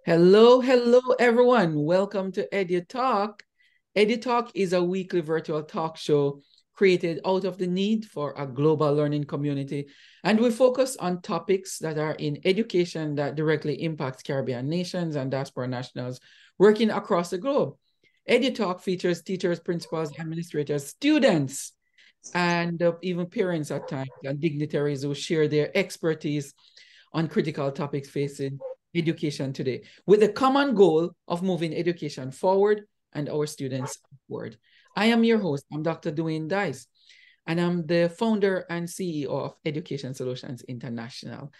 Hello, hello, everyone. Welcome to EduTALK. EduTALK is a weekly virtual talk show created out of the need for a global learning community. And we focus on topics that are in education that directly impacts Caribbean nations and diaspora nationals working across the globe. EduTALK features teachers, principals, administrators, students, and even parents at times, and dignitaries who share their expertise on critical topics facing education today, with the common goal of moving education forward and our students upward. I am your host. I'm Dr. Dwayne Dice, and I'm the founder and CEO of Education Solutions International.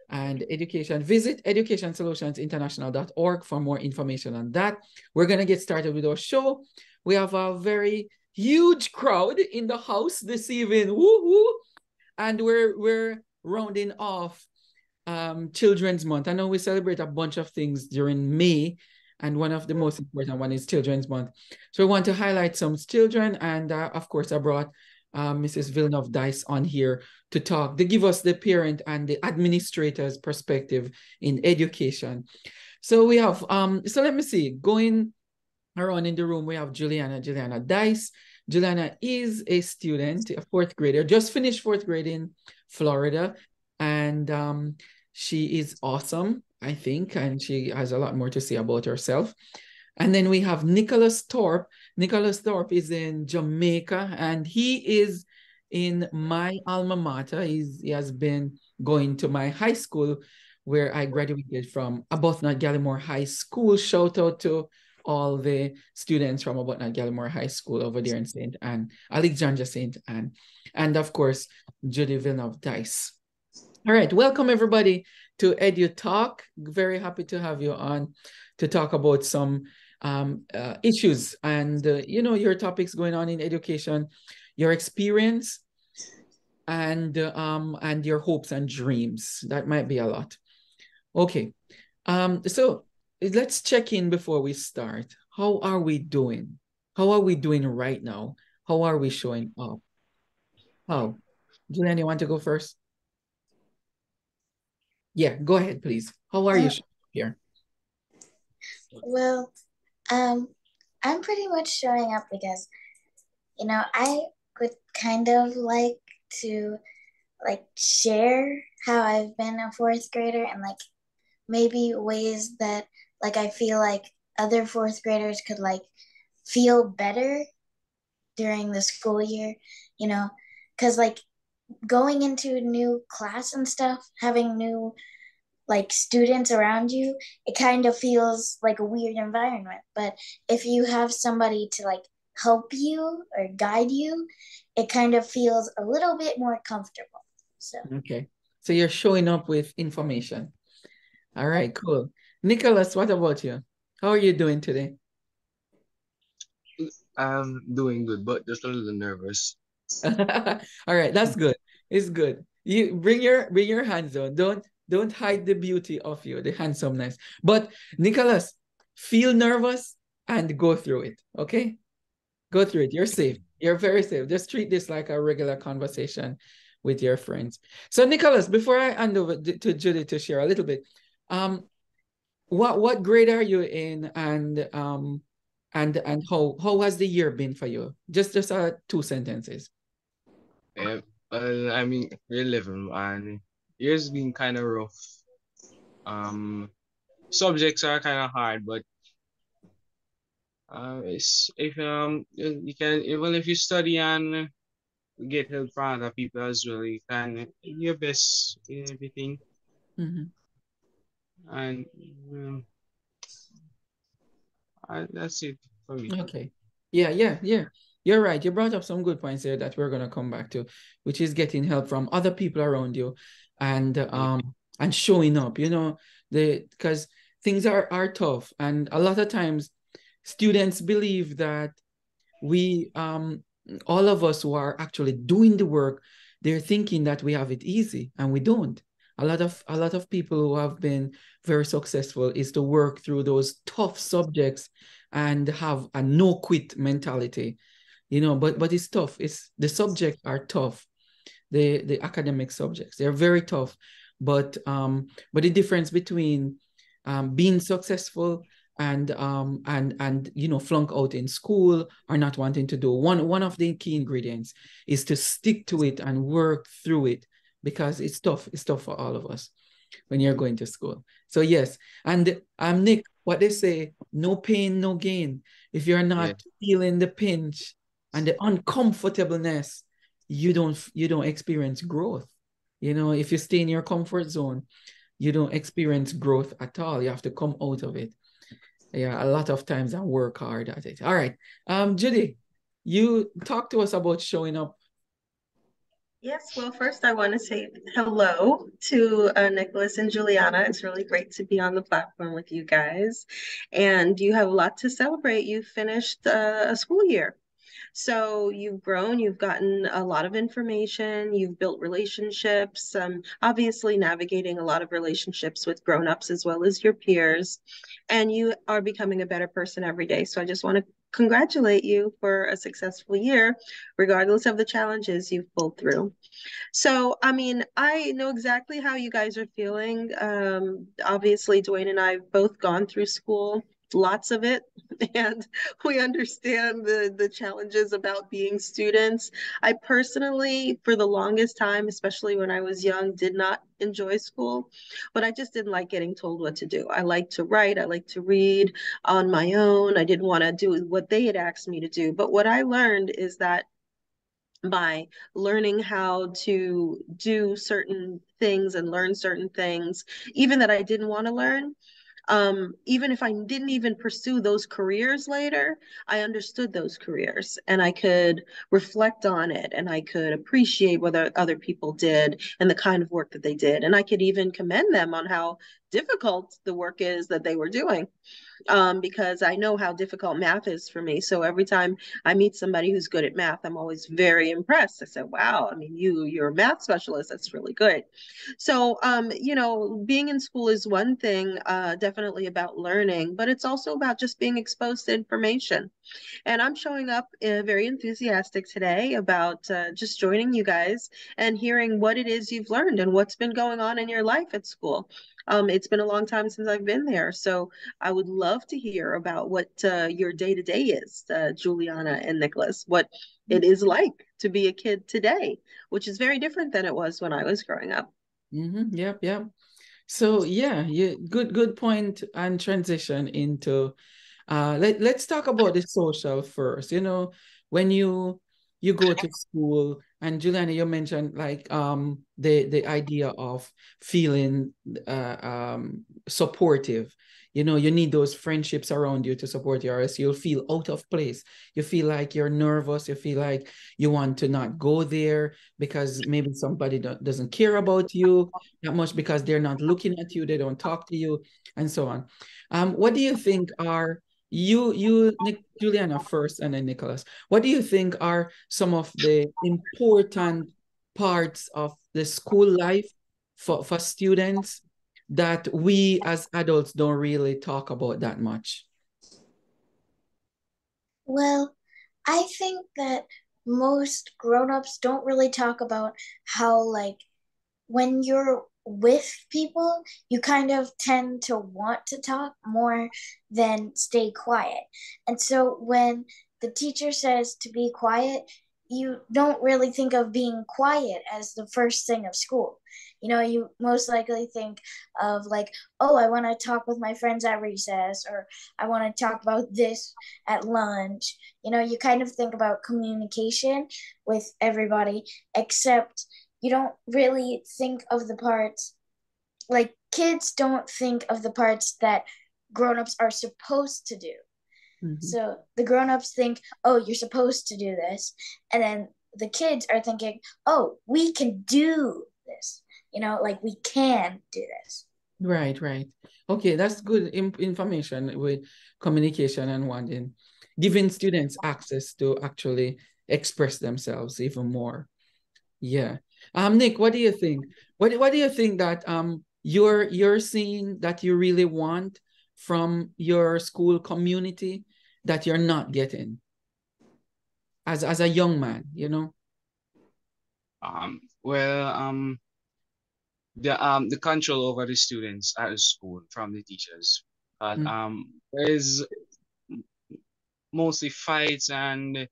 And visit educationsolutionsinternational.org for more information on that. We're going to get started with our show. We have a very huge crowd in the house this evening. Woo-hoo! And we're rounding off Children's Month. I know we celebrate a bunch of things during May, and one of the most important one is Children's Month. So we want to highlight some children, and of course, I brought Mrs. Villeneuve Dice on here to talk, to give us the parent and the administrator's perspective in education. So we have, so let me see, going around in the room, we have Juliana Dice. Juliana is a student, a fourth grader, just finished fourth grade in Florida. And she is awesome, I think, and she has a lot more to say about herself. And then we have Nicholas Thorpe. Nicholas Thorpe is in Jamaica, and he is in my alma mater. He has been going to my high school where I graduated from, Arbuthnot Gallimore High School. Shout out to all the students from Arbuthnot Gallimore High School over there in St. Anne, Alexandria St. Anne, and of course, Judy Villeneuve Dice. All right, welcome everybody to EduTALK. Very happy to have you on to talk about some issues and your topics going on in education, your experience, and your hopes and dreams. That might be a lot. Okay, so let's check in before we start. How are we doing? How are we doing right now? How are we showing up? How? Julian, you want to go first? Yeah, go ahead, please. How are you here? Well, um, I'm pretty much showing up because, I would kind of like to share how I've been a fourth grader and maybe ways that I feel like other fourth graders could feel better during the school year, because going into a new class and stuff, having new students around you, it kind of feels like a weird environment. But if you have somebody to help you or guide you, it kind of feels a little bit more comfortable. So Okay. So you're showing up with information. All right, cool. Nicholas, what about you? How are you doing today? I'm doing good, but just a little nervous. All right, that's good. It's good. You bring your hands down. Don't hide the beauty of you, the handsomeness. But Nicholas, feel nervous and go through it. Okay? Go through it. You're safe. You're very safe. Just treat this like a regular conversation with your friends. So Nicholas, before I hand over to Judy to share a little bit, um, what grade are you in, and how has the year been for you? Just two sentences. Yeah, I mean, grade 11, and year's been kind of rough. Subjects are kind of hard, but it's if you can, even if you study and get help from other people as well, you can do your best in everything. Mm-hmm. And that's it for me. Okay. Yeah. You're right. You brought up some good points there that we're gonna come back to, which is getting help from other people around you Yeah. and showing up, because things are tough. And a lot of times students believe that we all of us who are actually doing the work, they're thinking that we have it easy, and we don't. A lot of people who have been very successful is to work through those tough subjects and have a no quit mentality, but it's tough. It's the subjects are tough. The academic subjects, they're very tough. But the difference between being successful and flunk out in school or not wanting to do. One of the key ingredients is to stick to it and work through it, because it's tough. It's tough for all of us when you're going to school. So yes, and Nick, what they say, no pain, no gain. If you're Yeah. not feeling the pinch and the uncomfortableness, you don't experience growth. If you stay in your comfort zone, you don't experience growth at all. You have to come out of it. Yeah, a lot of times I work hard at it. All right. Judy, you talk to us about showing up. Yes, well, first I want to say hello to Nicholas and Juliana. It's really great to be on the platform with you guys. And you have a lot to celebrate. You finished a school year. So you've grown, you've gotten a lot of information, you've built relationships, obviously navigating a lot of relationships with grown-ups as well as your peers, and you are becoming a better person every day. So I just want to congratulate you for a successful year, regardless of the challenges you've pulled through. So, I mean, I know exactly how you guys are feeling. Obviously, Dwayne and I have both gone through school, lots of it, and we understand the challenges about being students. I personally, for the longest time, especially when I was young, did not enjoy school, but I just didn't like getting told what to do. I like to write, I like to read on my own. I didn't want to do what they had asked me to do. But what I learned is that by learning how to do certain things and learn certain things, even that I didn't want to learn, even if I didn't even pursue those careers later, I understood those careers and I could reflect on it and I could appreciate what other people did and the kind of work that they did. And I could even commend them on how difficult the work is that they were doing, because I know how difficult math is for me. So every time I meet somebody who's good at math, I'm always very impressed. I said, wow, I mean, you're a math specialist. That's really good. So, being in school is one thing, definitely about learning, but it's also about just being exposed to information. And I'm showing up very enthusiastic today about just joining you guys and hearing what it is you've learned and what's been going on in your life at school. It's been a long time since I've been there, so I would love to hear about what your day to day is, Juliana and Nicholas, what it is like to be a kid today, which is very different than it was when I was growing up. Yep. So yeah, good point and transition into let's talk about the social first. When you go to school, and Juliana, you mentioned like the idea of feeling supportive. You need those friendships around you to support you, or else you'll feel out of place. You feel like you're nervous. You feel like you want to not go there because maybe somebody doesn't care about you that much, because they're not looking at you, they don't talk to you, and so on. What do you think are Juliana first, and then Nicholas? What do you think are some of the important parts of the school life for students that we as adults don't really talk about that much? Well, I think that most grown-ups don't really talk about how, like, when you're with people, you kind of tend to want to talk more than stay quiet. And so when the teacher says to be quiet, you don't really think of being quiet as the first thing of school. You most likely think of, like, oh, I want to talk with my friends at recess, or I want to talk about this at lunch. You kind of think about communication with everybody, except you don't really think of the parts, like, kids don't think of the parts that grown-ups are supposed to do. So the grown-ups think, oh, you're supposed to do this, and then the kids are thinking, oh, we can do this, like, we can do this. Right. Okay, that's good information with communication and wanting, giving students access to actually express themselves even more. Yeah. Nick, what do you think? What do you think that you're seeing that you really want from your school community that you're not getting as a young man? Well, the control over the students at the school from the teachers. Mm. There is mostly fights and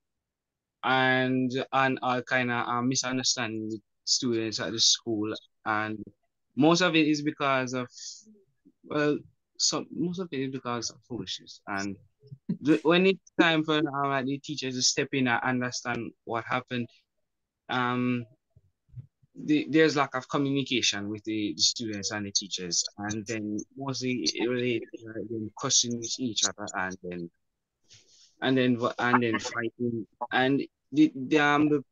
all kind of misunderstanding with students at the school, and most of it is because of, well, most of it is because of foolishness. And when it's time for like, the teachers to step in and understand what happened, um there's lack of communication with the students and the teachers, and then mostly it relates to them cussing with each other, and then fighting. And the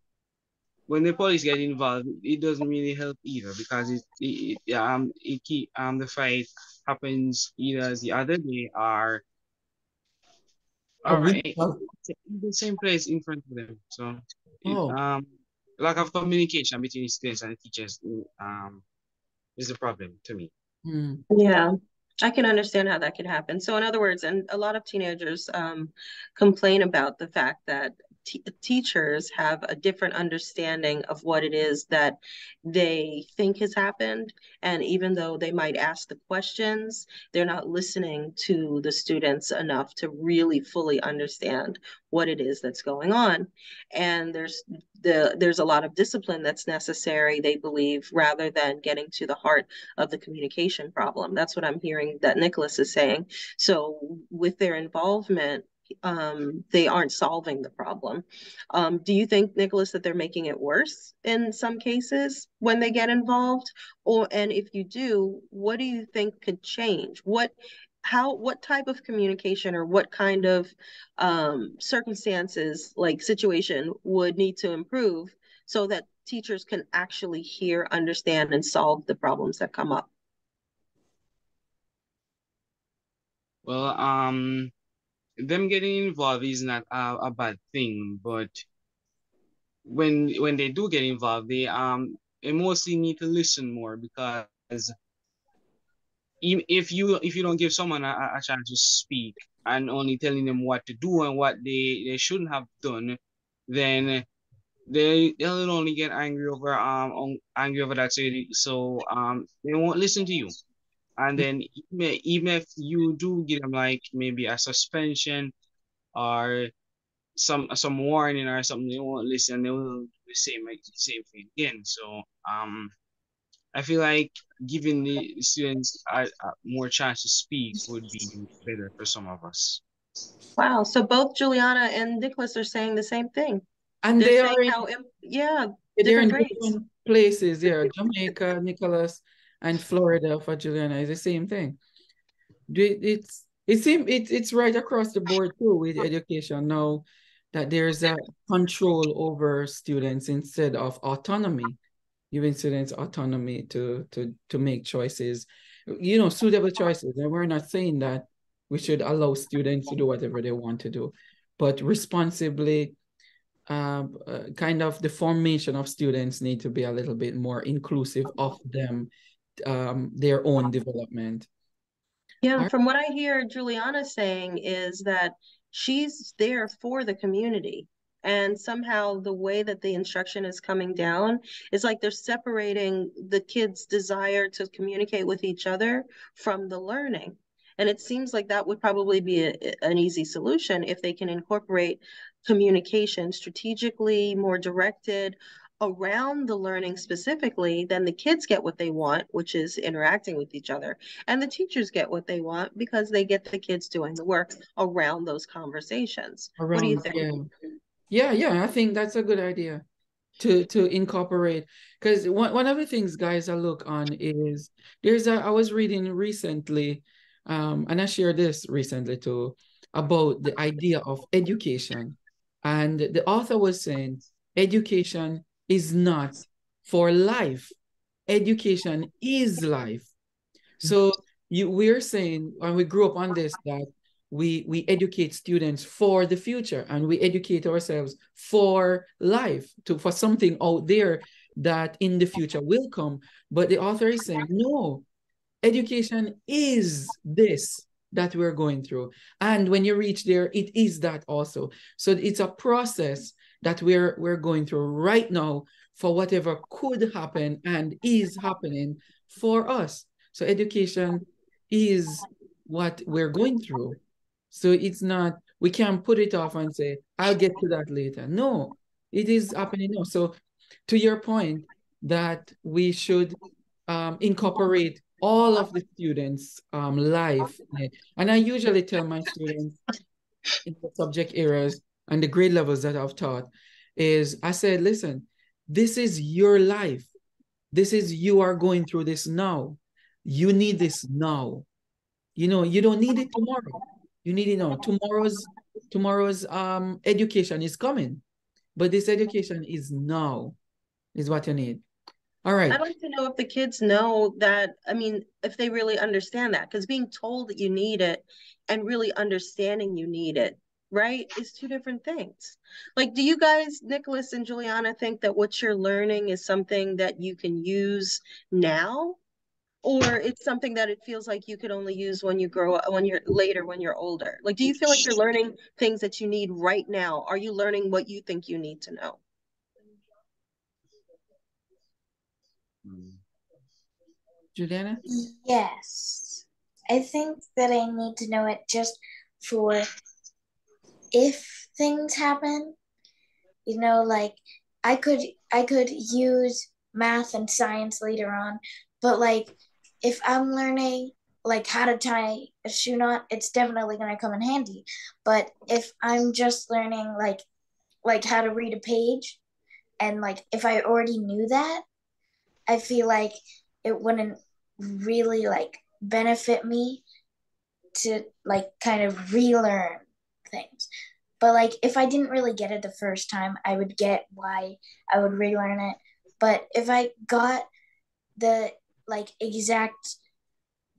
when the police get involved, it doesn't really help either, because it keep the fight happens either the other day A or week. in the same place in front of them. So it, Oh. lack of communication between the students and the teachers is a problem to me. Mm. Yeah, I can understand how that could happen. So, in other words, and a lot of teenagers complain about the fact that teachers have a different understanding of what it is that they think has happened. And even though they might ask the questions, they're not listening to the students enough to really fully understand what it is that's going on. And there's a lot of discipline that's necessary, they believe, rather than getting to the heart of the communication problem. That's what I'm hearing that Nicholas is saying. So with their involvement, they aren't solving the problem. Do you think, Nicholas, that they're making it worse in some cases when they get involved? And if you do, what do you think could change? What type of communication or what kind of circumstances, like situation, would need to improve so that teachers can actually hear, understand, and solve the problems that come up? Well, them getting involved is not a bad thing, but when they do get involved, they mostly need to listen more, because if you don't give someone a chance to speak and only telling them what to do and what they shouldn't have done, then they'll only get angry over that. So they won't listen to you. And then even if you do give them like maybe a suspension or some warning or something, they won't listen. They will do the same thing again. So I feel like giving the students a more chance to speak would be better for some of us. Wow. So both Juliana and Nicholas are saying the same thing. And They're they saying are in, how, yeah, they're different in grades. different places. Yeah, Jamaica, Nicholas, and Florida for Juliana is the same thing. It's right across the board too with education now, that there's a control over students instead of autonomy, giving students autonomy to make choices, suitable choices. And we're not saying that we should allow students to do whatever they want to do, but responsibly. Kind of the formation of students need to be a little bit more inclusive of them, their own development. Yeah, from what I hear Juliana saying is that she's there for the community. And somehow the way that the instruction is coming down is like they're separating the kids' desire to communicate with each other from the learning. And it seems like that would probably be an easy solution if they can incorporate communication strategically, more directed around the learning specifically. Then the kids get what they want, which is interacting with each other, and the teachers get what they want because they get the kids doing the work around those conversations. What do you Around, think? yeah, I think that's a good idea to incorporate, because one of the things, guys, I look on is I was reading recently, and I shared this recently too, about the idea of education, and the author was saying education is not for life, education is life. So we're saying, and we grew up on this, that we educate students for the future, and we educate ourselves for life, for something out there that in the future will come. But the author is saying, no, education is this that we're going through. And when you reach there, it is that also. So it's a process that we're going through right now for whatever could happen and is happening for us. So education is what we're going through. So it's not, we can't put it off and say, I'll get to that later. No, it is happening now. So to your point that we should incorporate all of the students' life. And I usually tell my students in the subject areas and the grade levels that I've taught is I said, listen, this is your life. This is, you are going through this now. You need this now. You know, you don't need it tomorrow. You need it now. Tomorrow's education is coming, but this education is now, is what you need. All right. I'd like to know if the kids know that, I mean, if they really understand that, because being told that you need it and really understanding you need it, right, is two different things. Like, do you guys, Nicholas and Juliana, think that what you're learning is something that you can use now? Or it's something that it feels like you could only use when you grow up, when you're later, when you're older? Like, do you feel like you're learning things that you need right now? Are you learning what you think you need to know? Juliana? Yes. I think that I need to know it just for if things happen. You know, like I could use math and science later on, but like if I'm learning like how to tie a shoe knot, it's definitely gonna come in handy. But if I'm just learning like how to read a page, and like if I already knew that, I feel like it wouldn't really like benefit me to like kind of relearn things. But like if I didn't really get it the first time, I would get why I would relearn it. But if I got the like exact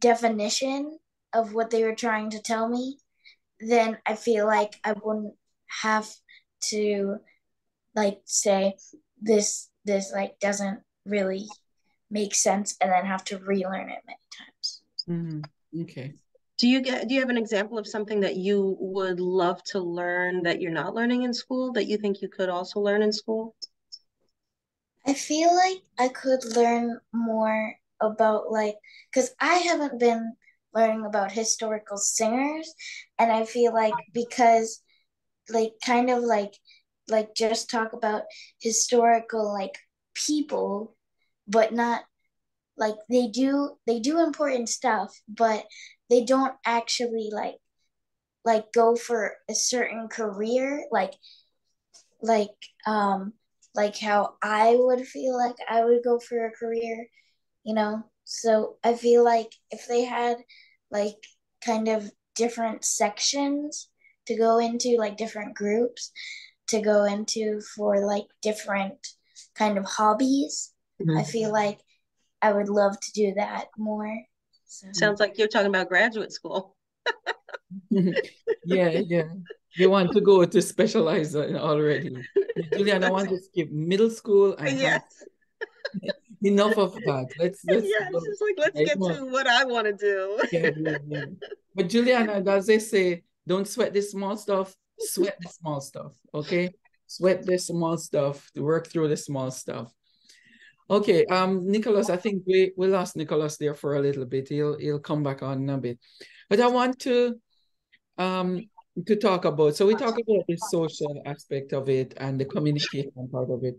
definition of what they were trying to tell me, then I feel like I wouldn't have to like say this like doesn't really make sense and then have to relearn it many times. Mm-hmm. Okay. Do you have an example of something that you would love to learn that you're not learning in school that you think you could also learn in school? I feel like I could learn more about like because I haven't been learning about historical singers, and I feel like because like kind of like just talk about historical like people, but not like they do important stuff, but they don't actually like go for a certain career like um like how I would feel like I would go for a career, you know. So I feel like if they had like kind of different sections to go into, like different groups to go into for like different kind of hobbies, I feel like I would love to do that more. So Sounds like you're talking about graduate school. Yeah, yeah. They want to go to specialize already. Juliana want to skip middle school and high. Yes. Enough of that. Let's Yes, go. it's like let's Right, get no. to what I want to do. Yeah, yeah, yeah. But Juliana, as they say, don't sweat the small stuff, sweat the small stuff. Okay? Sweat the small stuff, work through the small stuff. Okay, Nicholas, I think we lost Nicholas there for a little bit. He'll come back on in a bit. But I want um to talk about, so we talk about the social aspect of it and the communication part of it.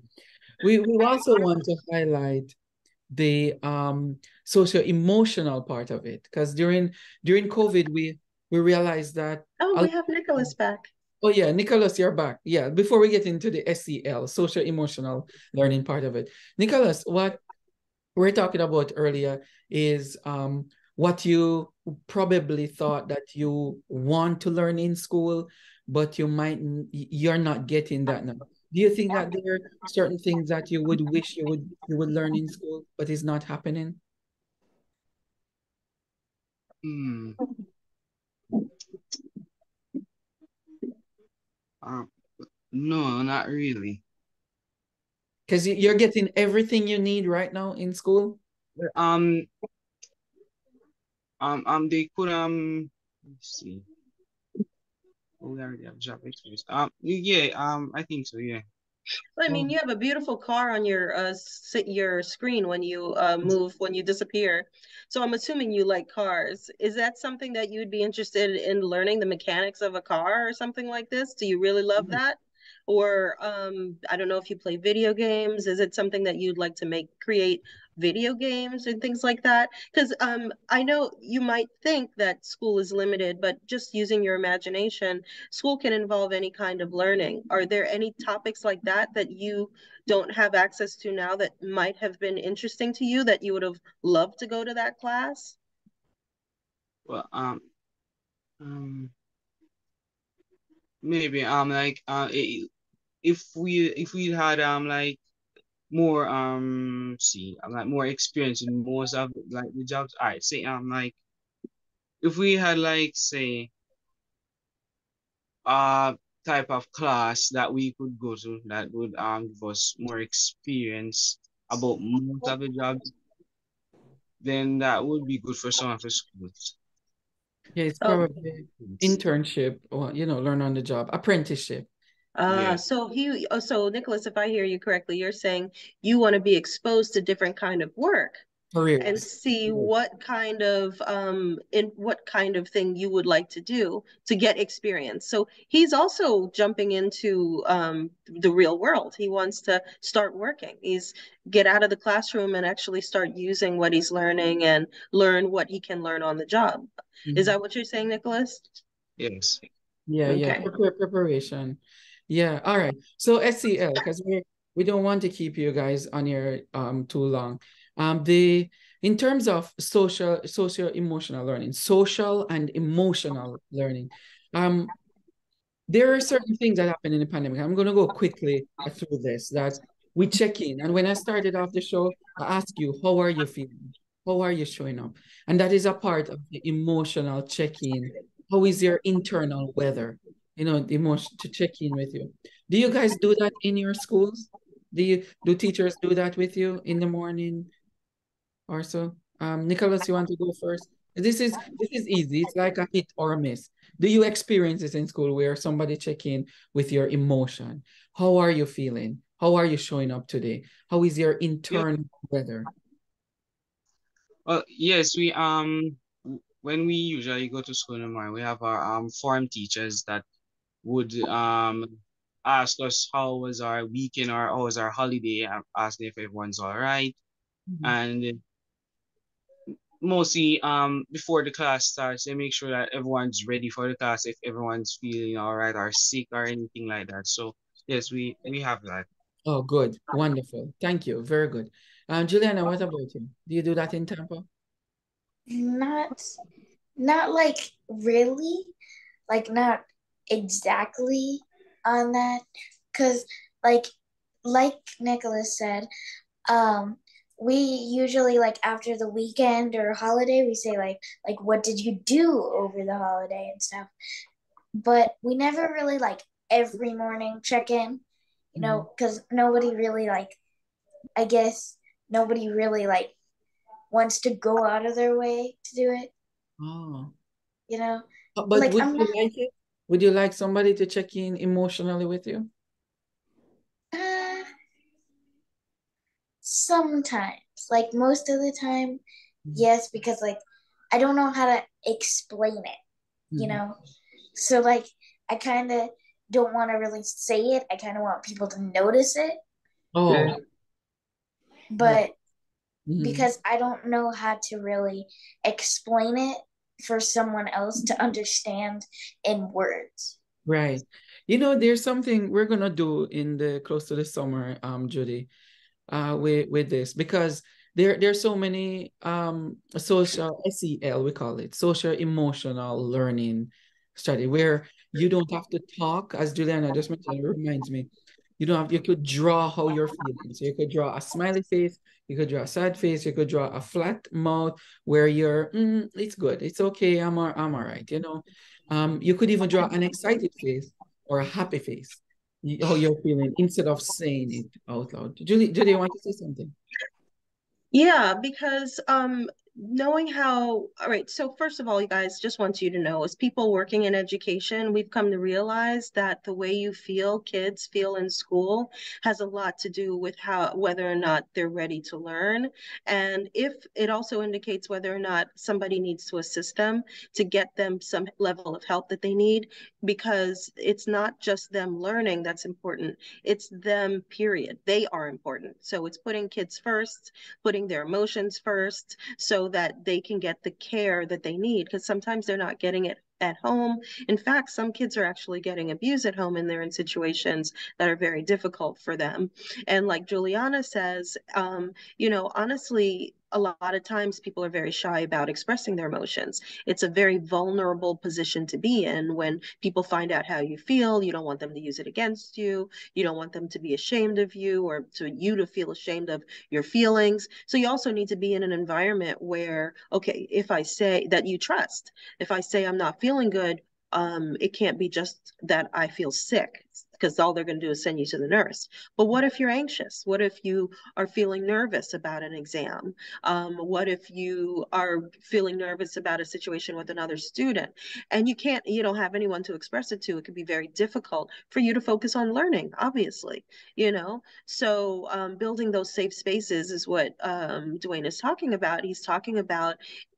We also want to highlight the social emotional part of it, because during COVID we realized that Oh, we have Nicholas back. oh yeah, Nicholas, you're back. Yeah, before we get into the SEL, social emotional learning part of it, Nicholas, what we're talking about earlier is what you probably thought that you want to learn in school, but you're not getting that now. Do you think that there are certain things that you would wish you would learn in school, but is not happening? Hmm. Uh, no, not really. Because you're getting everything you need right now in school. Um, they could let's see. Oh, we already have job experience. Yeah, I think so. Yeah. Well, I mean, you have a beautiful car on your screen when you move, when you disappear. So I'm assuming you like cars. Is that something that you would be interested in learning the mechanics of a car or something like this? Do you really love that? Or I don't know if you play video games. Is it something that you'd like to create video games and things like that? Because I know you might think that school is limited, but just using your imagination, school can involve any kind of learning. Are there any topics like that that you don't have access to now that might have been interesting to you that you would have loved to go to that class? Well, um, maybe like if we had like more see like more experience in most of like the jobs. All right, say like if we had like say a type of class that we could go to that would give us more experience about most of the jobs, then that would be good for some of the schools. Yeah, it's Oh, probably internship or, learn on the job, apprenticeship. Yeah. so Nicholas, if I hear you correctly, you're saying you want to be exposed to different kind of work and Careers. see what kind of thing you would like to do to get experience. So he's also jumping into the real world. He wants to start working. He's get out of the classroom and actually start using what he's learning and learn what he can learn on the job. Is that what you're saying, Nicholas? Yes. Yeah, Okay. preparation. Yeah, all right. So SEL, because we don't want to keep you guys on here too long. The in terms of social emotional learning, social and emotional learning, um, there are certain things that happen in the pandemic. I'm going to go quickly through this that we check in. And when I started off the show, I asked you, how are you feeling? How are you showing up? And that is a part of the emotional check-in. How is your internal weather? The emotion to check in with you. Do you guys do that in your schools? Do teachers do that with you in the morning or so? Nicholas, you want to go first? This is easy. It's like a hit or a miss. Do you experience this in school where somebody check in with your emotion? How are you feeling? How are you showing up today? How is your Yeah. internal weather? Well, yes, when we usually go to school in the morning, we have our form teachers that would ask us how was our weekend or how was our holiday, asking if everyone's all right. Mhm. And mostly before the class starts, they make sure that everyone's ready for the class if everyone's feeling all right or sick or anything like that. So yes, we have that. Oh, good. Wonderful. Thank you. Very good. Juliana, what about you? Do you do that in Tampa? Not not like really, like not exactly on that, because like like Nicholas said, um we usually like after the weekend or holiday we say like what did you do over the holiday and stuff, but we never really like every morning check in, because nobody really like, I guess nobody really like wants to go out of their way to do it, Oh. you know But like would I'm you not like it? Would you like somebody to check in emotionally with you? uh, sometimes, like most of the time, yes, because like I don't know how to explain it, you Mhm. know? So like I kind of don't want to really say it. I kind of want people to notice it, Oh, right. but Mhm. because I don't know how to really explain it for someone else to understand in words. Right. There's something we're gonna do in the close to the summer, Judy, with this because there's so many social SEL, we call it social emotional learning study where you don't have to talk, as Juliana just mentioned, it reminds me. You could draw how you're feeling. So you could draw a smiley face, you could draw a sad face, you could draw a flat mouth where you're, it's good, it's okay, I'm all right, you could even draw an excited face or a happy face, how you're feeling instead of saying it out loud. Julie, you want to say something? Yeah, because knowing how, all right, so first of all, you guys, just want you to know, as people working in education, we've come to realize that the way you feel, kids feel in school, has a lot to do with how, whether or not they're ready to learn. And if it also indicates whether or not somebody needs to assist them to get them some level of help that they need, because it's not just them learning that's important, it's them, period. They are important. So it's putting kids first, putting their emotions first, so that they can get the care that they need, because sometimes they're not getting it at home. In fact, some kids are actually getting abused at home, and they're in situations that are very difficult for them. And like Juliana says, honestly, a lot of times people are very shy about expressing their emotions. It's a very vulnerable position to be in when people find out how you feel. You don't want them to use it against you. You don't want them to be ashamed of you, or to you to feel ashamed of your feelings. So you also need to be in an environment where, okay, if I say that you trust, if I say I'm not feeling good, it can't be just that I feel sick, because all they're going to do is send you to the nurse. But what if you're anxious? What if you are feeling nervous about an exam? What if you are feeling nervous about a situation with another student, and you don't have anyone to express it to? It can be very difficult for you to focus on learning, obviously, So building those safe spaces is what Dwayne is talking about.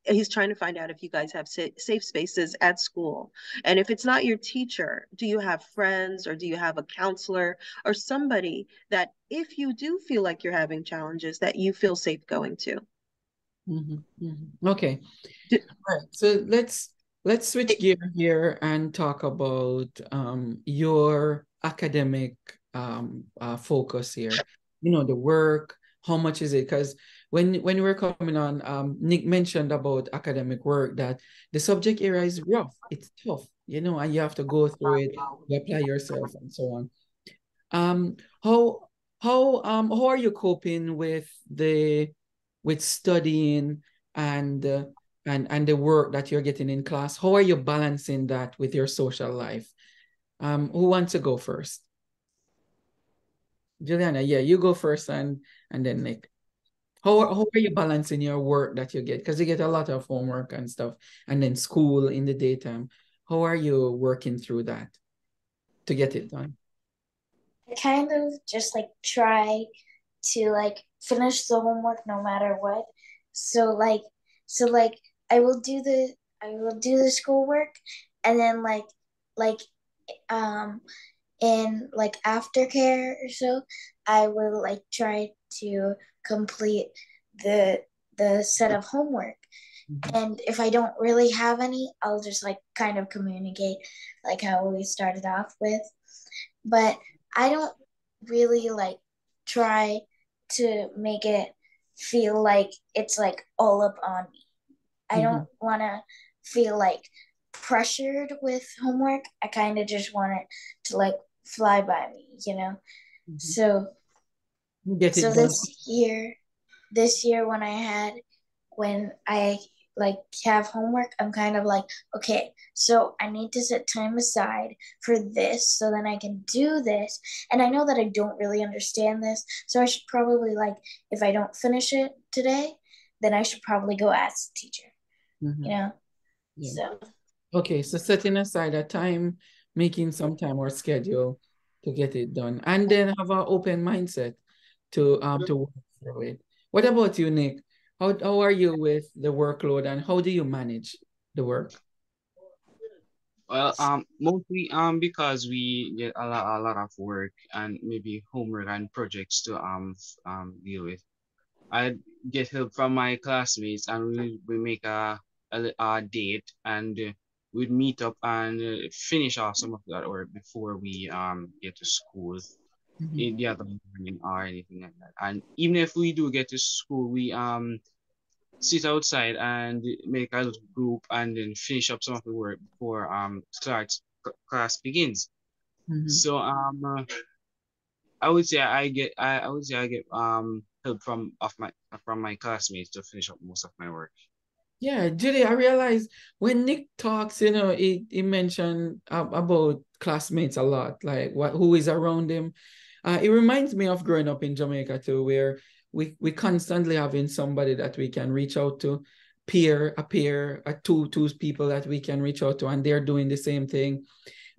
He's trying to find out if you guys have safe spaces at school. And if it's not your teacher, do you have friends, or do you have a counselor or somebody that, if you do feel like you're having challenges, that you feel safe going to? Okay. All right. So let's switch gear here and talk about your academic focus here. The work, how much is it? Because when we were coming on, Nick mentioned about academic work, that the subject area is rough. It's tough, and you have to go through it, you apply yourself, and so on. Um, how how are you coping with studying and and the work that you're getting in class? How are you balancing that with your social life? Who wants to go first? Juliana, yeah, you go first, and then Nick. How are you balancing your work that you get? Because you get a lot of homework and stuff, and then school in the daytime. How are you working through that to get it done? I kind of just like try to like finish the homework no matter what. So like I will do the schoolwork, and then like um in like aftercare or so, I will like try to complete the the set of homework. And if I don't really have any, I'll just like kind of communicate like how we started off with. But I don't really like try to make it feel like it's like all up on me. I don't want to feel like pressured with homework. I kind of just want it to like fly by me. So Get so it done. this year when I like have homework, I'm kind of like, okay, so I need to set time aside for this so then I can do this. And I know that I don't really understand this, so I should probably like, if I don't finish it today, then I should probably go ask the teacher. Yeah. So Okay, so setting aside a time, making some time or schedule to get it done, and then have an open mindset to work through it. What about you, Nick? How are you with the workload, and how do you manage the work? Well, mostly because we get a lot of work and maybe homework and projects to deal with. I get help from my classmates, and we make a date, and we'd meet up and finish off some of that work before we get to school in the other morning or anything like that. And even if we do get to school, we sit outside and make a little group and then finish up some of the work before class begins. So I would say I get help from my classmates to finish up most of my work. Yeah, Julie, I realize when Nick talks, he mentioned about classmates a lot, like who is around him. It reminds me of growing up in Jamaica too, where we constantly having somebody that we can reach out to. two people that we can reach out to, and they're doing the same thing.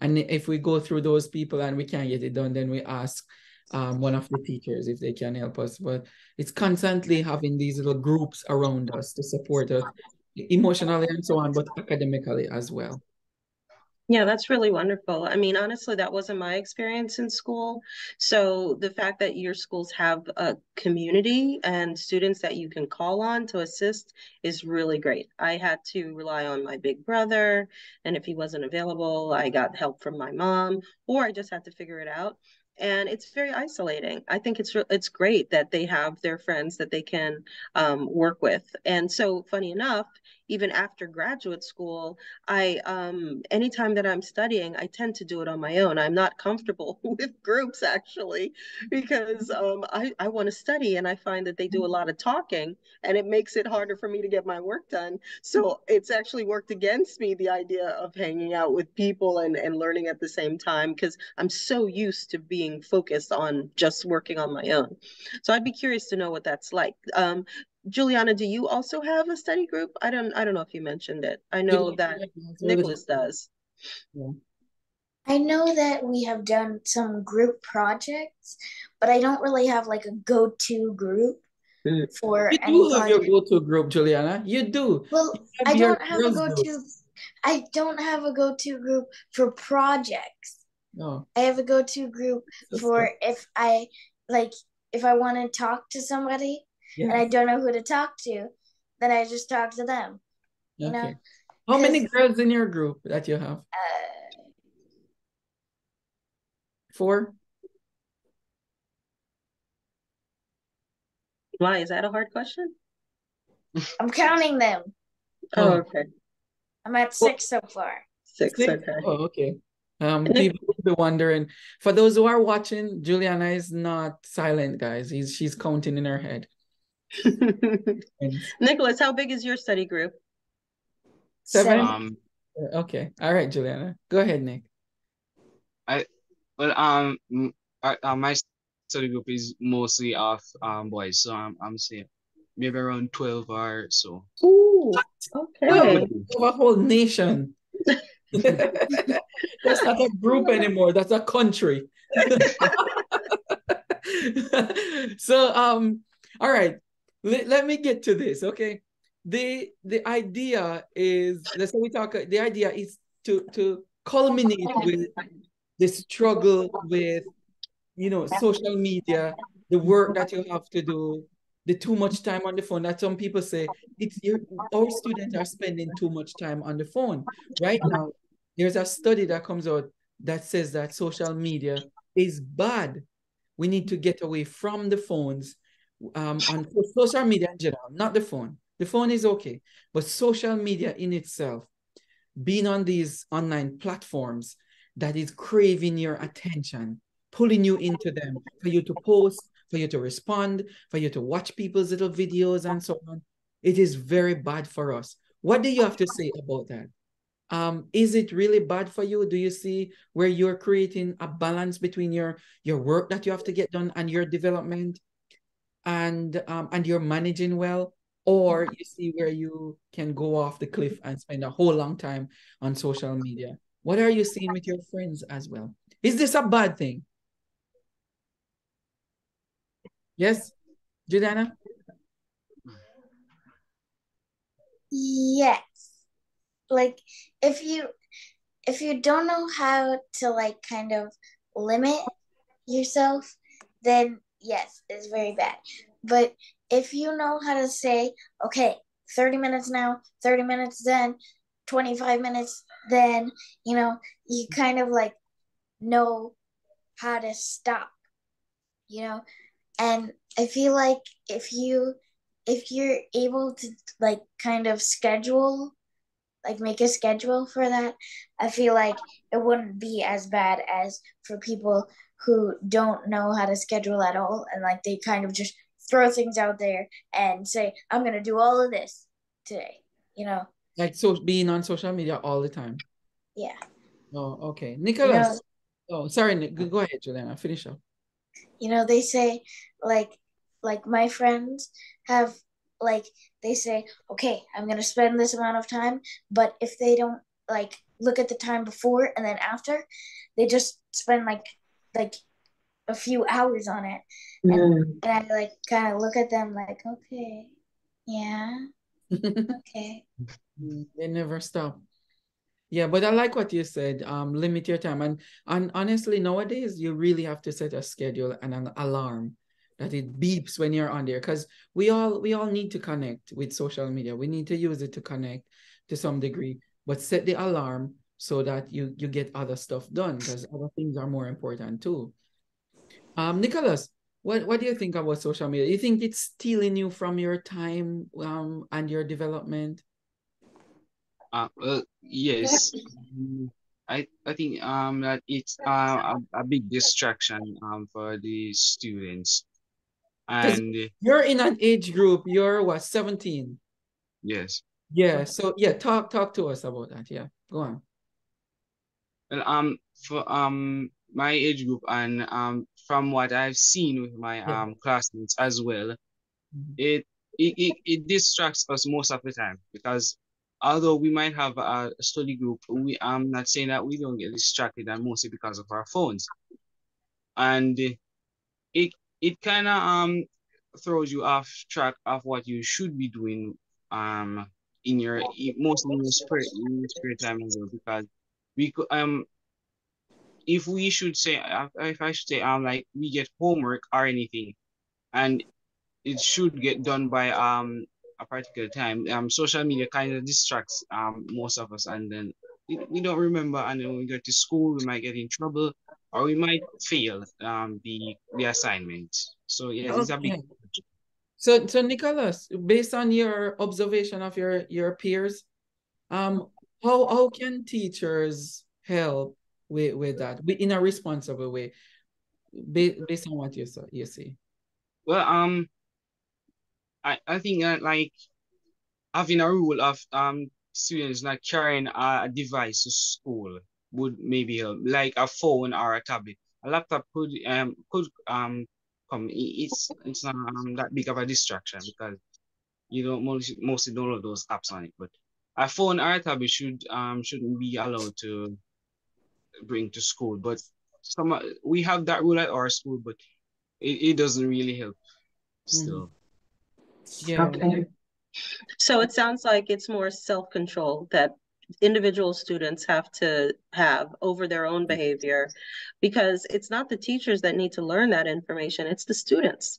And if we go through those people and we can't get it done, then we ask one of the teachers if they can help us. But it's constantly having these little groups around us to support us emotionally and so on, but academically as well. Yeah, that's really wonderful. I mean, honestly, that wasn't my experience in school. So the fact that your schools have a community and students that you can call on to assist is really great. I had to rely on my big brother, and if he wasn't available, I got help from my mom, or I just had to figure it out. And it's very isolating. I think it's great that they have their friends that they can work with. And so, funny enough, even after graduate school, I anytime that I'm studying, I tend to do it on my own. I'm not comfortable with groups actually, because I want to study and I find that they do a lot of talking and it makes it harder for me to get my work done. So it's actually worked against me, the idea of hanging out with people and learning at the same time, because I'm so used to being focused on just working on my own. So I'd be curious to know what that's like. Juliana, do you also have a study group? I don't know if you mentioned it. I know that Nicholas does. Yeah. I know that we have done some group projects, but I don't really have like a go-to group for You any do have your project. go-to group, Juliana. You do. Well, You have I your don't have a girls group. go-to. I don't have a go-to group for projects. No. I have a go-to group for if I want to talk to somebody and I don't know who to talk to, then I just talk to them. You know? How many girls in your group that you have? 4? Why? Is that a hard question? I'm counting them. Oh, okay. I'm at 6 so far. 6, okay. Oh, okay. People will be wondering. For those who are watching, Juliana is not silent, guys. She's counting in her head. Nicholas, how big is your study group? 7? Okay. All right, Juliana. Go ahead, Nick. My study group is mostly of boys, so I'm saying maybe around 12 or so. Ooh, okay. A whole nation. That's not a group anymore. That's a country. So all right. Let me get to this. Okay. The idea is, let's say we talk, the idea is to culminate with the struggle with, social media, the work that you have to do, the too much time on the phone that some people say our students are spending too much time on the phone. Right now, there's a study that comes out that says that social media is bad. We need to get away from the phones, on social media in general, not the phone. The phone is okay, but social media in itself, being on these online platforms that is craving your attention, pulling you into them for you to post, for you to respond, for you to watch people's little videos and so on. It is very bad for us. What do you have to say about that? Is it really bad for you? Do you see where you're creating a balance between your work that you have to get done and your development, and you're managing well? Or you see where you can go off the cliff and spend a whole long time on social media? What are you seeing with your friends as well? Is this a bad thing? Yes, Juliana? Yes. Like if you don't know how to like kind of limit yourself, then yes, it's very bad. But if you know how to say, okay, 30 minutes now, 30 minutes then, 25 minutes then, you kind of like know how to stop, and I feel like if you're able to like kind of make a schedule for that, I feel like it wouldn't be as bad as for people who don't know how to schedule at all, and like they kind of just throw things out there and say, I'm gonna do all of this today, Like, so being on social media all the time. Yeah. Oh, okay. Nicholas. Oh, sorry, Nick. Go ahead, Juliana. Finish up. They say like my friends have like they say, okay, I'm going to spend this amount of time. But if they don't like look at the time before and then after, they just spend like a few hours on it. And I like kind of look at them like, okay, yeah, okay. They never stop. Yeah, but I like what you said. Limit your time. And honestly, nowadays you really have to set a schedule and an alarm that it beeps when you're on there. Because we all need to connect with social media. We need to use it to connect to some degree. But set the alarm so that you get other stuff done, because other things are more important too. Nicholas, what do you think about social media? You think it's stealing you from your time and your development? Well, yes. I think that it's a big distraction for the students, Because and you're in an age group, you're what, 17? yes. Yeah. So yeah, talk to us about that. Yeah. Go on. Well, for my age group, and from what I've seen with my Yeah. classmates as well, Mhm. it distracts us most of the time, because although we might have a study group, we I'm not saying that we don't get distracted, and mostly because of our phones. And it it kind of throws you off track of what you should be doing um in your mostly in your spare time as well, because we could if we should say if I should say like we get homework or anything, and it should get done by a particular time. Social media kind of distracts most of us, and then we don't remember, and then when we get to school we might get in trouble, or we might fail the assignment. So yes, it's a big. Okay. So Nicholas, based on your observation of your peers, um, how can teachers help with that in a responsible way, based on what you see? Well, I think that like having a rule of students not carrying a device to school would maybe help, like a phone or a tablet. A laptop could come. It's not that big of a distraction, because you don't mostly download those apps on it. But a phone or a tablet shouldn't be allowed to bring to school. But we have that rule at our school, but it doesn't really help Mhm. still. Yeah. Okay. So it sounds like it's more self-control that individual students have to have over their own behavior, because it's not the teachers that need to learn that information, it's the students.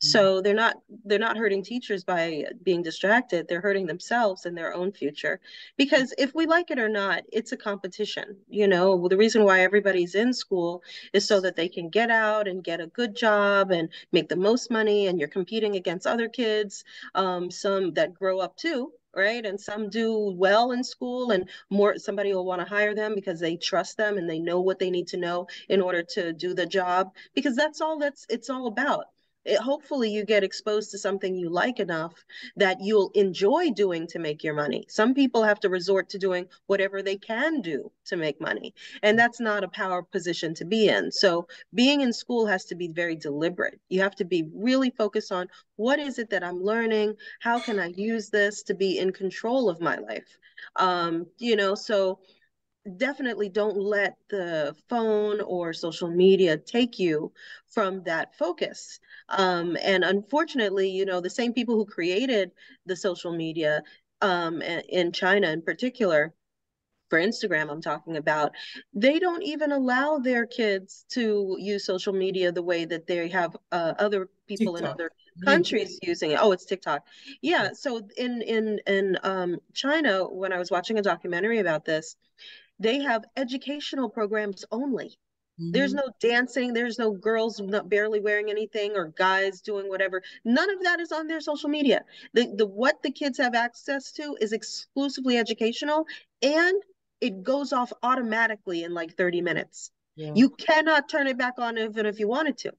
Mhm. So they're not hurting teachers by being distracted, they're hurting themselves and their own future. Because if we like it or not, it's a competition. The reason why everybody's in school is so that they can get out and get a good job and make the most money, and you're competing against other kids, some that grow up too, right? And some do well in school, and more somebody will want to hire them because they trust them and they know what they need to know in order to do the job, because that's all it's all about. Hopefully you get exposed to something you like enough that you'll enjoy doing to make your money. Some people have to resort to doing whatever they can do to make money, and that's not a power position to be in. So being in school has to be very deliberate. You have to be really focused on what is it that I'm learning? How can I use this to be in control of my life? So definitely don't let the phone or social media take you from that focus. And unfortunately, the same people who created the social media, in China in particular, for Instagram, I'm talking about, they don't even allow their kids to use social media the way that they have other people in TikTok. other YouTube. countries using it. Oh, it's TikTok. Yeah. So in China, when I was watching a documentary about this, they have educational programs only. There's Mhm. no dancing. There's no girls not barely wearing anything or guys doing whatever. None of that is on their social media. The what the kids have access to is exclusively educational, and it goes off automatically in like 30 minutes. Yeah. You cannot turn it back on even if you wanted to.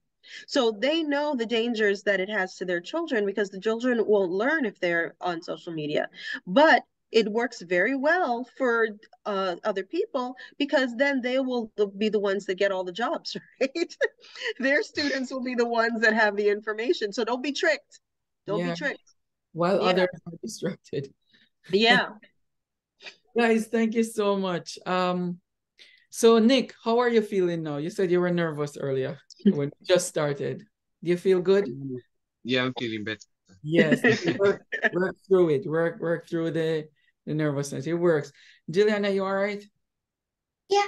So they know the dangers that it has to their children, because the children won't learn if they're on social media. But it works very well for other people, because then they will be the ones that get all the jobs, right? Their students will be the ones that have the information. So don't be tricked. Don't be Yeah. tricked. while Yeah. others are distracted. Yeah. Guys, thank you so much. So Nick, how are you feeling now? You said you were nervous earlier when you just started. Do you feel good? Yeah, I'm feeling better. Yes. Work through it. Work through the nervousness. It works. Juliana, you all right? Yeah.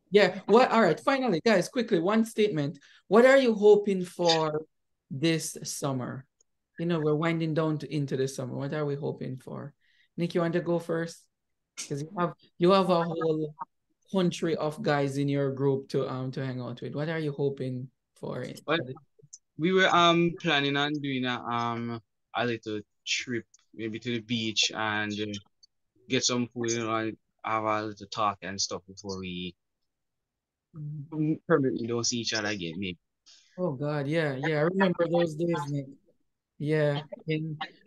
Yeah. What? All right. Finally, guys, quickly, one statement. What are you hoping for this summer? You know, we're winding down into the summer. What are we hoping for? Nick, you want to go first? Because you have a whole country of guys in your group to hang out with. What are you hoping for? But we were planning on doing a little trip, maybe to the beach and get some food, and have a little talk and stuff before we permanently don't see each other again, maybe. Oh God, yeah, yeah. I remember those days, Nick. Yeah.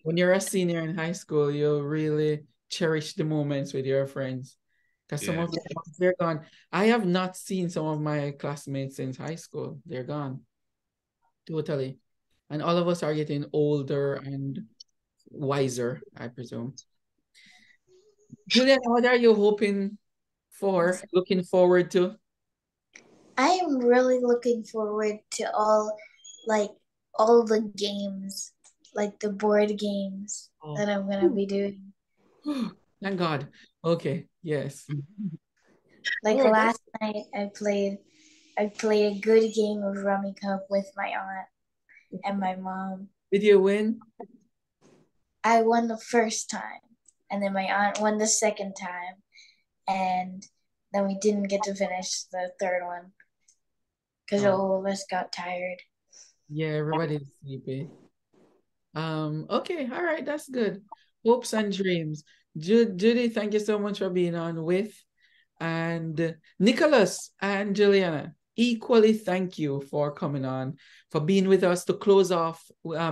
When you're a senior in high school, you really cherish the moments with your friends. Because some Yeah. of them, once they're gone. I have not seen some of my classmates since high school. They're gone. Totally. And all of us are getting older and wiser, I presume. Julian, what are you hoping for, looking forward to? I am really looking forward to all the games, like the board games that I'm gonna be doing. Thank God. Okay, yes. Like All right. last night I played a good game of Rummy Cup with my aunt and my mom. Did you win? I won the first time, and then my aunt won the second time, and then we didn't get to finish the third one because Oh, all of us got tired. yeah, everybody's sleepy. Okay, all right, that's good. Hopes and dreams. Judy, thank you so much for being on with. And Nicholas and Juliana, equally thank you for coming on, for being with us to close off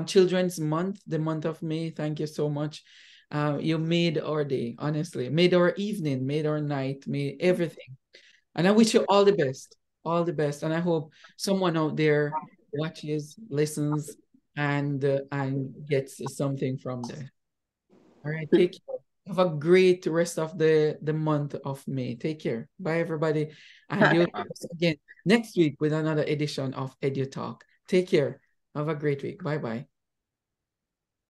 Children's Month, the month of May. Thank you so much. You made our day, honestly, made our evening, made our night, made everything. And I wish you all the best, all the best. And I hope someone out there watches, listens, and gets something from there. All right, take care. Have a great rest of the month of May. Take care. Bye, everybody. And you'll see us again next week with another edition of EduTalk. Take care. Have a great week. Bye-bye.